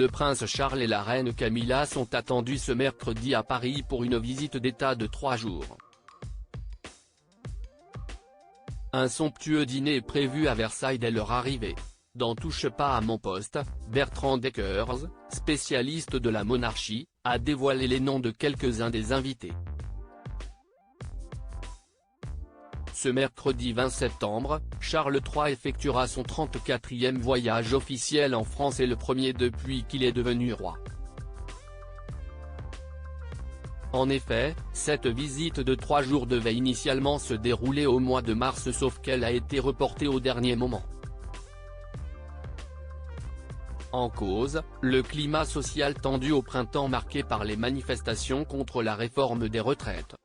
Le prince Charles et la reine Camilla sont attendus ce mercredi à Paris pour une visite d'État de 3 jours. Un somptueux dîner est prévu à Versailles dès leur arrivée. Dans Touche pas à mon poste, Bertrand Deckers, spécialiste de la monarchie, a dévoilé les noms de quelques-uns des invités. Ce mercredi 20 septembre, Charles III effectuera son 34e voyage officiel en France et le premier depuis qu'il est devenu roi. En effet, cette visite de 3 jours devait initialement se dérouler au mois de mars sauf qu'elle a été reportée au dernier moment. En cause, le climat social tendu au printemps marqué par les manifestations contre la réforme des retraites.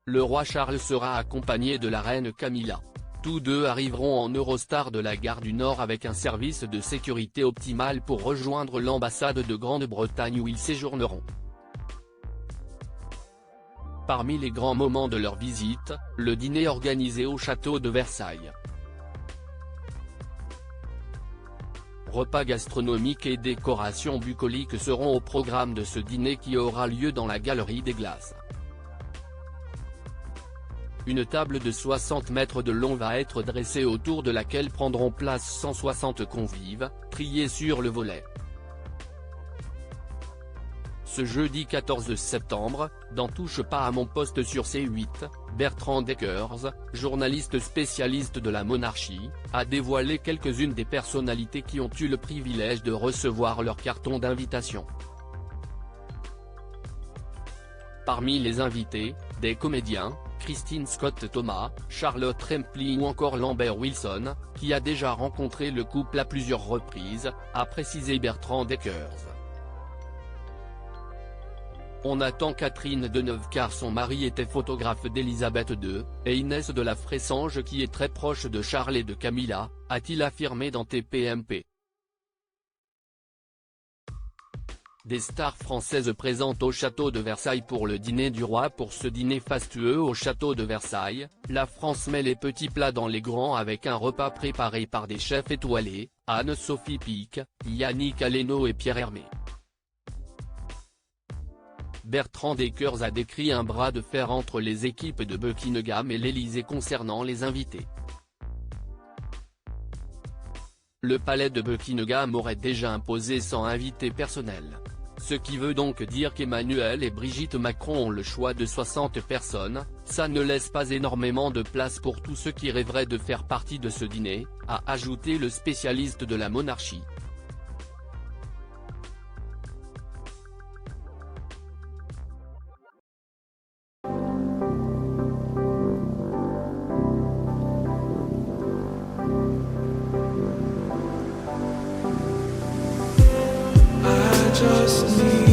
Le roi Charles sera accompagné de la reine Camilla. Tous deux arriveront en Eurostar de la gare du Nord avec un service de sécurité optimal pour rejoindre l'ambassade de Grande-Bretagne où ils séjourneront. Parmi les grands moments de leur visite, le dîner organisé au château de Versailles. Repas gastronomiques et décorations bucoliques seront au programme de ce dîner qui aura lieu dans la Galerie des Glaces. Une table de 60 mètres de long va être dressée autour de laquelle prendront place 160 convives, triés sur le volet. Ce jeudi 14 septembre, dans Touche pas à mon poste sur C8, Bertrand Deckers, journaliste spécialiste de la monarchie, a dévoilé quelques-unes des personnalités qui ont eu le privilège de recevoir leur carton d'invitation. Parmi les invités, des comédiens, Christine Scott-Thomas, Charlotte Rampling ou encore Lambert Wilson, qui a déjà rencontré le couple à plusieurs reprises, a précisé Bertrand Deckers. On attend Catherine Deneuve car son mari était photographe d'Elisabeth II, et Inès de la Fressange qui est très proche de Charles et de Camilla, a-t-il affirmé dans TPMP. Des stars françaises présentes au château de Versailles pour le dîner du roi. Pour ce dîner fastueux au château de Versailles, la France met les petits plats dans les grands avec un repas préparé par des chefs étoilés, Anne-Sophie Pic, Yannick Aleno et Pierre Hermé. Bertrand Deckers a décrit un bras de fer entre les équipes de Buckingham et l'Élysée concernant les invités. Le palais de Buckingham aurait déjà imposé 100 invités personnels. Ce qui veut donc dire qu'Emmanuel et Brigitte Macron ont le choix de 60 personnes, ça ne laisse pas énormément de place pour tous ceux qui rêveraient de faire partie de ce dîner, a ajouté le spécialiste de la monarchie. Just need